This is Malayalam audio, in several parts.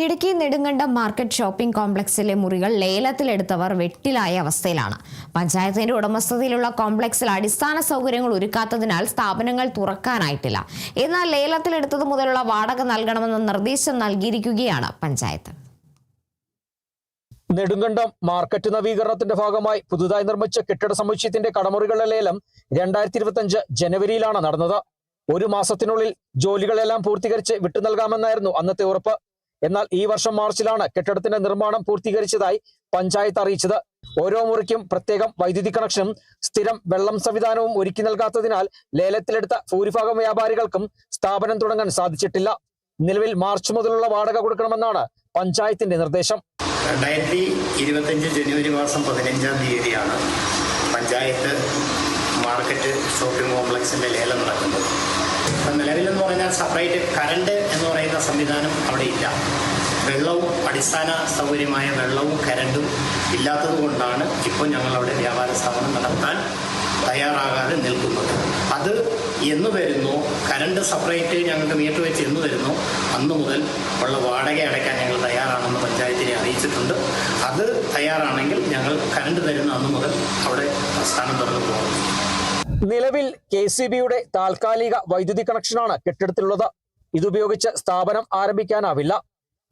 ഇടുക്കി നെടുങ്കണ്ടം മാർക്കറ്റ് ഷോപ്പിംഗ് കോംപ്ലക്സിലെ മുറികൾ ലേലത്തിലെടുത്തവർ വെട്ടിലായ അവസ്ഥയിലാണ്. പഞ്ചായത്തിന്റെ ഉടമസ്ഥതയിലുള്ള കോംപ്ലക്സിൽ അടിസ്ഥാന സൗകര്യങ്ങൾ ഒരുക്കാത്തതിനാൽ സ്ഥാപനങ്ങൾ തുറക്കാനായിട്ടില്ല. എന്നാൽ ലേലത്തിലെടുത്തത് മുതലുള്ള വാടക നൽകണമെന്ന നിർദ്ദേശം നൽകിയിരിക്കുകയാണ് പഞ്ചായത്ത്. നെടുങ്കണ്ടം മാർക്കറ്റ് നവീകരണത്തിന്റെ ഭാഗമായി പുതുതായി നിർമ്മിച്ച കെട്ടിട സമുച്ചയത്തിന്റെ കടമുറികളുടെ ലേലം 2025 ജനുവരിയിലാണ് നടന്നത്. ഒരു മാസത്തിനുള്ളിൽ ജോലികളെല്ലാം പൂർത്തീകരിച്ച് വിട്ടു നൽകാമെന്നായിരുന്നു അന്നത്തെ ഉറപ്പ്. എന്നാൽ ഈ വർഷം മാർച്ചിലാണ് കെട്ടിടത്തിന്റെ നിർമ്മാണം പൂർത്തീകരിച്ചതായി പഞ്ചായത്ത് അറിയിച്ചത്. ഓരോ മുറിക്കും പ്രത്യേകം വൈദ്യുതി കണക്ഷനും സ്ഥിരം വെള്ളം സംവിധാനവും ഒരുക്കി നൽകാത്തതിനാൽ ലേലത്തിലെടുത്ത ഭൂരിഭാഗം വ്യാപാരികൾക്കും സ്ഥാപനം തുടങ്ങാൻ സാധിച്ചിട്ടില്ല. നിലവിൽ മാർച്ച് മുതലുള്ള വാടക കൊടുക്കണമെന്നാണ് പഞ്ചായത്തിന്റെ നിർദ്ദേശം. 2025 ജനുവരി മാസം 15-ാം തീയതിയാണ് പഞ്ചായത്ത് മാർക്കറ്റ് ഷോപ്പിംഗ് കോംപ്ലക്സിന്റെ ലേലം നടക്കുന്നത്. നിലവിലെന്ന് പറഞ്ഞാൽ സെപ്പറേറ്റ് കറണ്ട് എന്ന് പറയുന്ന സംവിധാനം അവിടെ ഇല്ല. വെള്ളവും അടിസ്ഥാന സൗകര്യമായ വെള്ളവും കരണ്ടും ഇല്ലാത്തത് കൊണ്ടാണ് ഇപ്പോൾ ഞങ്ങളവിടെ വ്യാപാര സ്ഥാപനം നടത്താൻ തയ്യാറാകാതെ നിൽക്കുന്നത്. അത് എന്ന് വരുന്നു കരണ്ട് സെപ്പറേറ്റ് ഞങ്ങൾക്ക് മീറ്റർ വെച്ച് എന്ന് വരുന്നു അന്ന് മുതൽ ഉള്ള വാടക അടയ്ക്കാൻ ഞങ്ങൾ തയ്യാറാണെന്ന് പഞ്ചായത്തിനെ അറിയിച്ചിട്ടുണ്ട്. അത് തയ്യാറാണെങ്കിൽ ഞങ്ങൾ കരണ്ട് തരുന്ന അന്ന് മുതൽ അവിടെ സ്ഥാനം തുറന്നു പോകും. നിലവിൽ KCBയുടെ താൽക്കാലിക വൈദ്യുതി കണക്ഷനാണ് കെട്ടിടത്തിലുള്ളത്. ഇതുപയോഗിച്ച് സ്ഥാപനം ആരംഭിക്കാനാവില്ല.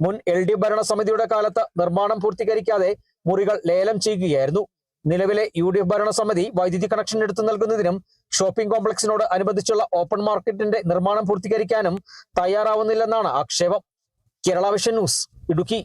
മുൻ LDF ഭരണസമിതിയുടെ കാലത്ത് നിർമ്മാണം പൂർത്തീകരിക്കാതെ മുറികൾ ലേലം ചെയ്യുകയായിരുന്നു. നിലവിലെ UDF ഭരണസമിതി വൈദ്യുതി കണക്ഷൻ എടുത്തു നൽകുന്നതിനും ഷോപ്പിംഗ് കോംപ്ലക്സിനോട് അനുബന്ധിച്ചുള്ള ഓപ്പൺ മാർക്കറ്റിന്റെ നിർമ്മാണം പൂർത്തീകരിക്കാനും തയ്യാറാവുന്നില്ലെന്നാണ് ആക്ഷേപം. Kerala vision news, Idukki.